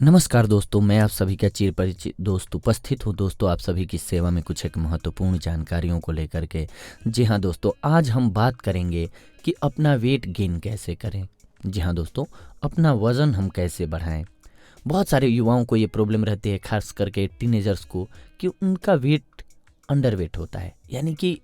नमस्कार दोस्तों, मैं आप सभी का चिर परिचित दोस्त उपस्थित हूँ। दोस्तों, आप सभी की सेवा में कुछ एक महत्वपूर्ण जानकारियों को लेकर के। जी हाँ दोस्तों, आज हम बात करेंगे कि अपना वेट गेन कैसे करें। जी हाँ दोस्तों, अपना वज़न हम कैसे बढ़ाएं। बहुत सारे युवाओं को ये प्रॉब्लम रहती है, खास करके टीनेजर्स को, कि उनका वेट अंडर वेट होता है, यानी कि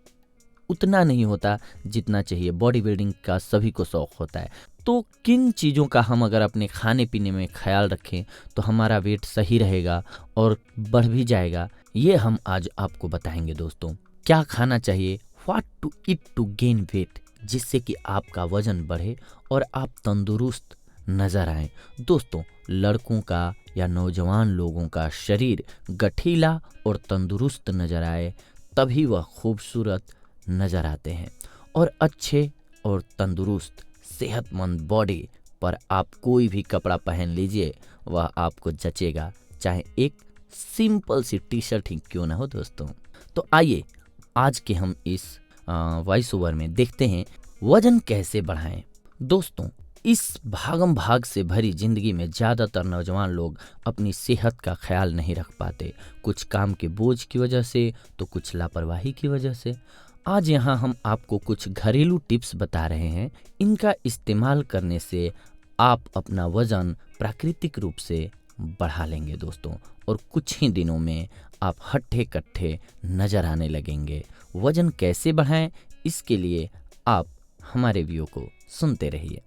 उतना नहीं होता जितना चाहिए। बॉडी बिल्डिंग का सभी को शौक होता है। तो किन चीज़ों का हम अगर अपने खाने पीने में ख्याल रखें तो हमारा वेट सही रहेगा और बढ़ भी जाएगा, ये हम आज आपको बताएंगे दोस्तों। क्या खाना चाहिए, what to eat to gain weight, जिससे कि आपका वजन बढ़े और आप तंदुरुस्त नजर आए। दोस्तों, लड़कों का या नौजवान लोगों का शरीर गठीला और तंदुरुस्त नजर आए तभी वह खूबसूरत नजर आते हैं। और अच्छे और तंदुरुस्त सेहतमंद बॉडी पर आप कोई भी कपड़ा पहन लीजिए, वह आपको जचेगा, चाहे एक सिंपल सी टी शर्ट ही क्यों ना हो दोस्तों। तो आइए आज के हम इस वॉइस ओवर में देखते हैं वजन कैसे बढ़ाएं। दोस्तों, इस भागम भाग से भरी जिंदगी में ज़्यादातर नौजवान लोग अपनी सेहत का ख्याल नहीं रख पाते, कुछ काम के बोझ की वजह से तो कुछ लापरवाही की वजह से। आज यहाँ हम आपको कुछ घरेलू टिप्स बता रहे हैं। इनका इस्तेमाल करने से आप अपना वजन प्राकृतिक रूप से बढ़ा लेंगे दोस्तों, और कुछ ही दिनों में आप हट्ठे कट्ठे नजर आने लगेंगे। वजन कैसे बढ़ाएं, इसके लिए आप हमारे वीडियो को सुनते रहिए।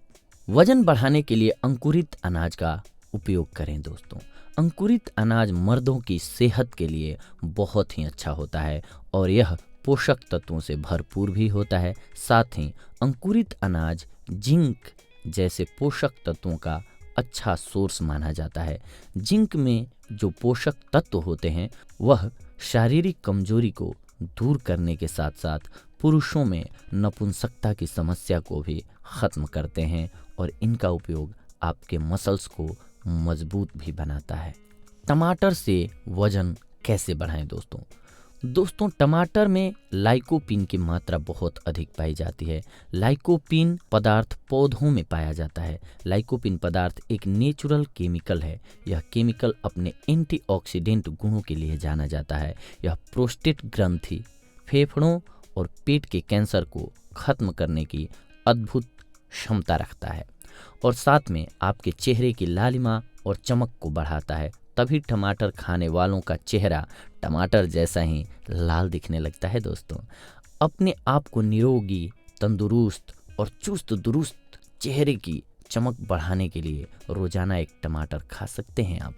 वजन बढ़ाने के लिए अंकुरित अनाज का उपयोग करें दोस्तों। अंकुरित अनाज मर्दों की सेहत के लिए बहुत ही अच्छा होता है और यह पोषक तत्वों से भरपूर भी होता है। साथ ही अंकुरित अनाज जिंक जैसे पोषक तत्वों का अच्छा सोर्स माना जाता है। जिंक में जो पोषक तत्व होते हैं वह शारीरिक कमजोरी को दूर करने के साथ साथ पुरुषों में नपुंसकता की समस्या को भी खत्म करते हैं, और इनका उपयोग आपके मसल्स को मजबूत भी बनाता है। टमाटर से वजन कैसे बढ़ाएं दोस्तों। दोस्तों, टमाटर में लाइकोपीन की मात्रा बहुत अधिक पाई जाती है। लाइकोपीन पदार्थ पौधों में पाया जाता है। लाइकोपीन पदार्थ एक नेचुरल केमिकल है। यह केमिकल अपने एंटीऑक्सीडेंट गुणों के लिए जाना जाता है। यह प्रोस्टेट ग्रंथि, फेफड़ों और पेट के कैंसर को खत्म करने की अद्भुत क्षमता रखता है, और साथ में आपके चेहरे की लालिमा और चमक को बढ़ाता है। तभी टमाटर खाने वालों का चेहरा टमाटर जैसा ही लाल दिखने लगता है दोस्तों। अपने आप को निरोगी, तंदुरुस्त और चुस्त दुरुस्त चेहरे की चमक बढ़ाने के लिए रोजाना एक टमाटर खा सकते हैं आप।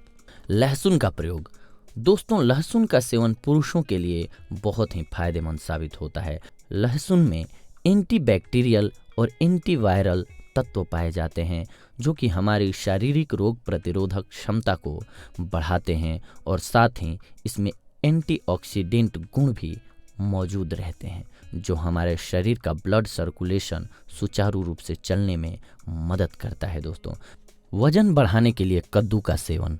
लहसुन का प्रयोग। दोस्तों, लहसुन का सेवन पुरुषों के लिए बहुत ही फायदेमंद साबित होता है। लहसुन में एंटीबैक्टीरियल और एंटीवायरल तत्व पाए जाते हैं जो कि हमारी शारीरिक रोग प्रतिरोधक क्षमता को बढ़ाते हैं, और साथ ही इसमें एंटीऑक्सीडेंट गुण भी मौजूद रहते हैं जो हमारे शरीर का ब्लड सर्कुलेशन सुचारू रूप से चलने में मदद करता है दोस्तों। वजन बढ़ाने के लिए कद्दू का सेवन।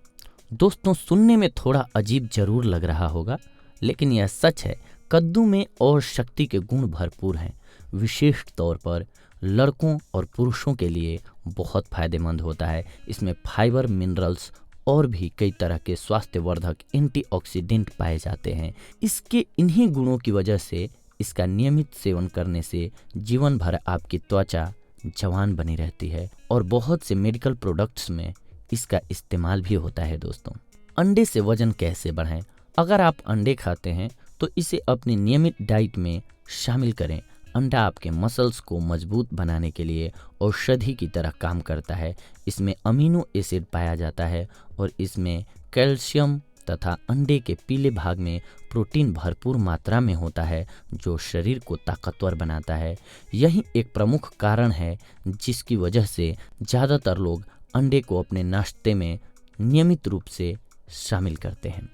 दोस्तों, सुनने में थोड़ा अजीब जरूर लग रहा होगा, लेकिन यह सच है। कद्दू में और शक्ति के गुण भरपूर हैं। विशेष तौर पर लड़कों और पुरुषों के लिए बहुत फायदेमंद होता है। इसमें फाइबर, मिनरल्स और भी कई तरह के स्वास्थ्यवर्धक एंटीऑक्सीडेंट पाए जाते हैं। इसके इन्हीं गुणों की वजह से इसका नियमित सेवन करने से जीवन भर आपकी त्वचा जवान बनी रहती है, और बहुत से मेडिकल प्रोडक्ट्स में इसका इस्तेमाल भी होता है दोस्तों। अंडे से वजन कैसे बढ़ाएं। अगर आप अंडे खाते हैं तो इसे अपनी नियमित डाइट में शामिल करें। अंडा आपके मसल्स को मजबूत बनाने के लिए औषधि की तरह काम करता है। इसमें अमीनो एसिड पाया जाता है और इसमें कैल्शियम तथा अंडे के पीले भाग में प्रोटीन भरपूर मात्रा में होता है जो शरीर को ताकतवर बनाता है। यही एक प्रमुख कारण है जिसकी वजह से ज़्यादातर लोग अंडे को अपने नाश्ते में नियमित रूप से शामिल करते हैं।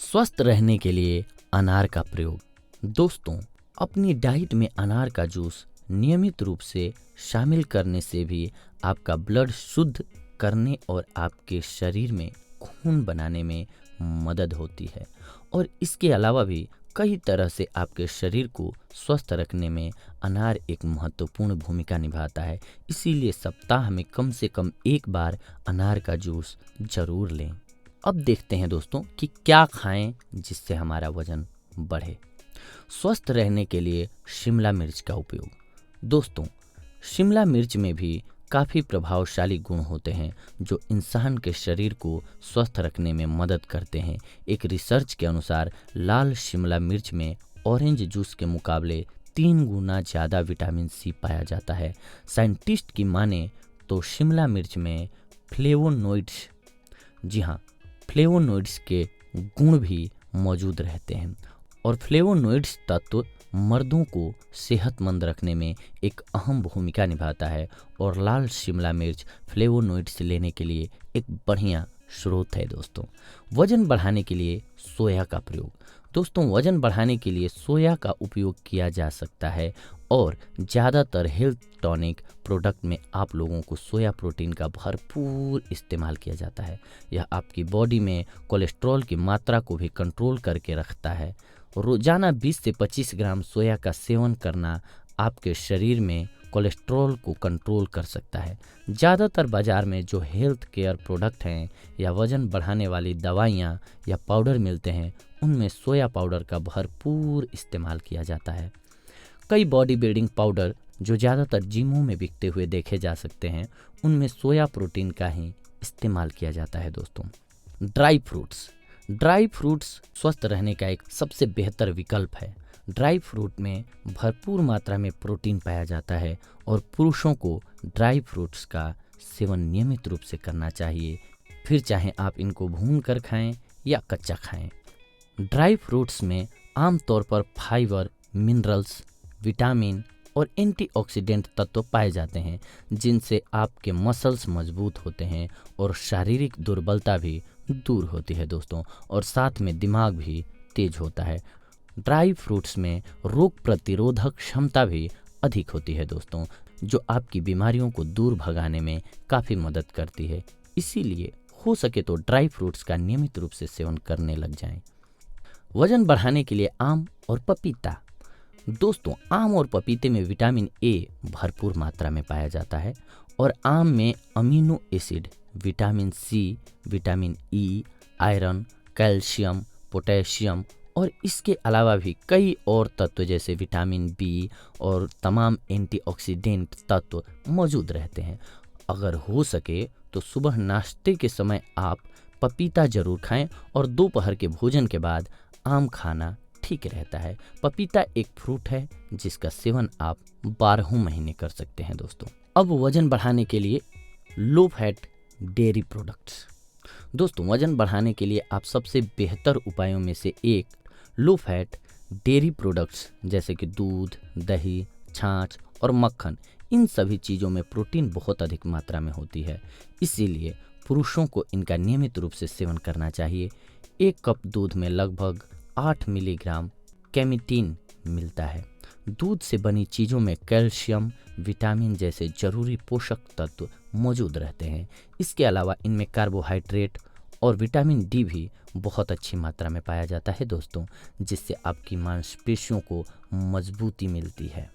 स्वस्थ रहने के लिए अनार का प्रयोग। दोस्तों, अपनी डाइट में अनार का जूस नियमित रूप से शामिल करने से भी आपका ब्लड शुद्ध करने और आपके शरीर में खून बनाने में मदद होती है, और इसके अलावा भी कई तरह से आपके शरीर को स्वस्थ रखने में अनार एक महत्वपूर्ण भूमिका निभाता है। इसीलिए सप्ताह में कम से कम एक बार अनार का जूस जरूर लें। अब देखते हैं दोस्तों कि क्या खाएं जिससे हमारा वजन बढ़े। स्वस्थ रहने के लिए शिमला मिर्च का उपयोग। दोस्तों, शिमला मिर्च में भी काफ़ी प्रभावशाली गुण होते हैं जो इंसान के शरीर को स्वस्थ रखने में मदद करते हैं। एक रिसर्च के अनुसार लाल शिमला मिर्च में ऑरेंज जूस के मुकाबले 3 गुना ज़्यादा विटामिन सी पाया जाता है। साइंटिस्ट की माने तो शिमला मिर्च में फ्लेवोनोइड्स, जी हाँ, फ्लेवोनोइड्स के गुण भी मौजूद रहते हैं और फ्लेवोनोइड्स तत्व मर्दों को सेहतमंद रखने में एक अहम भूमिका निभाता है और लाल शिमला मिर्च फ्लेवोनोइड्स लेने के लिए एक बढ़िया स्रोत है। दोस्तों, वजन बढ़ाने के लिए सोया का प्रयोग। दोस्तों, वजन बढ़ाने के लिए सोया का उपयोग किया जा सकता है और ज़्यादातर हेल्थ टॉनिक प्रोडक्ट में आप लोगों को सोया प्रोटीन का भरपूर इस्तेमाल किया जाता है। यह आपकी बॉडी में कोलेस्ट्रॉल की मात्रा को भी कंट्रोल करके रखता है। रोजाना 20 से 25 ग्राम सोया का सेवन करना आपके शरीर में कोलेस्ट्रॉल को कंट्रोल कर सकता है। ज़्यादातर बाज़ार में जो हेल्थ केयर प्रोडक्ट हैं या वज़न बढ़ाने वाली दवाइयाँ या पाउडर मिलते हैं, उनमें सोया पाउडर का भरपूर इस्तेमाल किया जाता है। कई बॉडी बिल्डिंग पाउडर जो ज़्यादातर जिमों में बिकते हुए देखे जा सकते हैं, उनमें सोया प्रोटीन का ही इस्तेमाल किया जाता है। दोस्तों, ड्राई फ्रूट्स स्वस्थ रहने का एक सबसे बेहतर विकल्प है। ड्राई फ्रूट में भरपूर मात्रा में प्रोटीन पाया जाता है और पुरुषों को ड्राई फ्रूट्स का सेवन नियमित रूप से करना चाहिए, फिर चाहे आप इनको भून कर खाएं या कच्चा खाएं। ड्राई फ्रूट्स में आमतौर पर फाइबर, मिनरल्स, विटामिन और एंटीऑक्सीडेंट तत्व पाए जाते हैं जिनसे आपके मसल्स मजबूत होते हैं और शारीरिक दुर्बलता भी दूर होती है। दोस्तों, और साथ में दिमाग भी तेज होता है। ड्राई फ्रूट्स में रोग प्रतिरोधक क्षमता भी अधिक होती है दोस्तों, जो आपकी बीमारियों को दूर भगाने में काफ़ी मदद करती है। इसीलिए हो सके तो ड्राई फ्रूट्स का नियमित रूप से सेवन करने लग जाएं। वजन बढ़ाने के लिए आम और पपीता। दोस्तों, आम और पपीते में विटामिन ए भरपूर मात्रा में पाया जाता है और आम में amino acid, vitamin C, vitamin E, iron, calcium, potassium और इसके अलावा भी कई और तत्व जैसे विटामिन बी और तमाम एंटीऑक्सीडेंट तत्व मौजूद रहते हैं। अगर हो सके तो सुबह नाश्ते के समय आप पपीता जरूर खाएं और दोपहर के भोजन के बाद आम खाना ठीक रहता है। पपीता एक फ्रूट है जिसका सेवन आप 12 महीने कर सकते हैं। दोस्तों, अब वजन बढ़ाने के लिए लो फैट डेयरी प्रोडक्ट्स। दोस्तों, वजन बढ़ाने के लिए आप सबसे बेहतर उपायों में से एक लो फैट डेयरी प्रोडक्ट्स जैसे कि दूध, दही, छाछ और मक्खन, इन सभी चीज़ों में प्रोटीन बहुत अधिक मात्रा में होती है। इसीलिए पुरुषों को इनका नियमित रूप से सेवन करना चाहिए। 1 कप दूध में लगभग 8 मिलीग्राम कैमिटीन मिलता है। दूध से बनी चीज़ों में कैल्शियम, विटामिन जैसे जरूरी पोषक तत्व मौजूद रहते हैं। इसके अलावा इनमें कार्बोहाइड्रेट और विटामिन डी भी बहुत अच्छी मात्रा में पाया जाता है दोस्तों, जिससे आपकी मांसपेशियों को मजबूती मिलती है।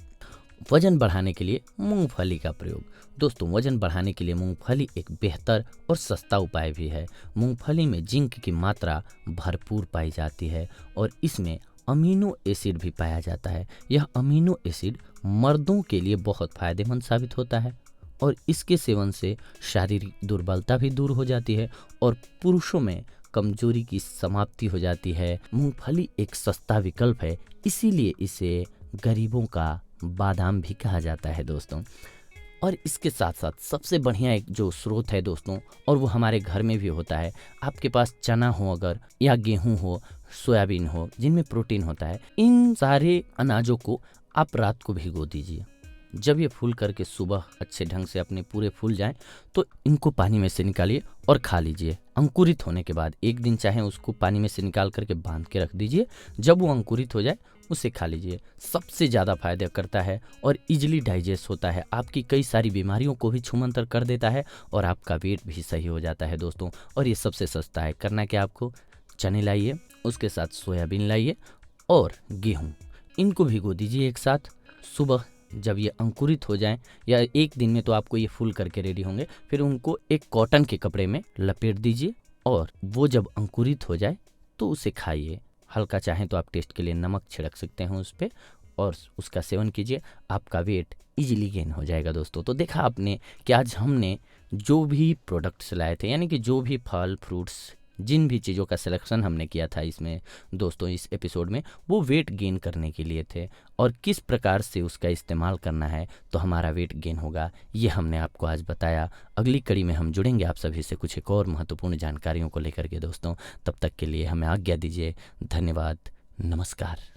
वजन बढ़ाने के लिए मूंगफली का प्रयोग। दोस्तों, वजन बढ़ाने के लिए मूंगफली एक बेहतर और सस्ता उपाय भी है। मूंगफली में जिंक की मात्रा भरपूर पाई जाती है और इसमें अमीनो एसिड भी पाया जाता है। यह अमीनो एसिड मर्दों के लिए बहुत फायदेमंद साबित होता है और इसके सेवन से शारीरिक दुर्बलता भी दूर हो जाती है और पुरुषों में कमजोरी की समाप्ति हो जाती है। मूंगफली एक सस्ता विकल्प है, इसीलिए इसे गरीबों का बादाम भी कहा जाता है दोस्तों। और इसके साथ साथ सबसे बढ़िया एक जो स्रोत है दोस्तों, और वो हमारे घर में भी होता है, आपके पास चना हो अगर, या गेहूं हो, सोयाबीन हो, जिनमें प्रोटीन होता है, इन सारे अनाजों को आप रात को भिगो दीजिए। जब ये फूल करके सुबह अच्छे ढंग से अपने पूरे फूल जाएं तो इनको पानी में से निकालिए और खा लीजिए। अंकुरित होने के बाद 1 दिन चाहे उसको पानी में से निकाल करके बांध के रख दीजिए। जब वो अंकुरित हो जाए उसे खा लीजिए। सबसे ज़्यादा फायदा करता है और इजीली डाइजेस्ट होता है, आपकी कई सारी बीमारियों को भी छूमंतर कर देता है और आपका वेट भी सही हो जाता है दोस्तों। और ये सबसे सस्ता है। करना क्या, आपको चने लाइए, उसके साथ सोयाबीन लाइए और गेहूँ, इनको भिगो दीजिए एक साथ। सुबह जब ये अंकुरित हो जाएं, या एक दिन में तो आपको ये फूल करके रेडी होंगे, फिर उनको एक कॉटन के कपड़े में लपेट दीजिए और वो जब अंकुरित हो जाए तो उसे खाइए। हल्का चाहें तो आप टेस्ट के लिए नमक छिड़क सकते हैं उस पर और उसका सेवन कीजिए। आपका वेट इजीली गेन हो जाएगा दोस्तों। तो देखा आपने कि आज हमने जो भी प्रोडक्ट्स लाए थे, यानी कि जो भी फल फ्रूट्स, जिन भी चीज़ों का सिलेक्शन हमने किया था इसमें दोस्तों, इस एपिसोड में, वो वेट गेन करने के लिए थे और किस प्रकार से उसका इस्तेमाल करना है तो हमारा वेट गेन होगा, ये हमने आपको आज बताया। अगली कड़ी में हम जुड़ेंगे आप सभी से कुछ एक और महत्वपूर्ण जानकारियों को लेकर के दोस्तों। तब तक के लिए हमें आज्ञा दीजिए। धन्यवाद, नमस्कार।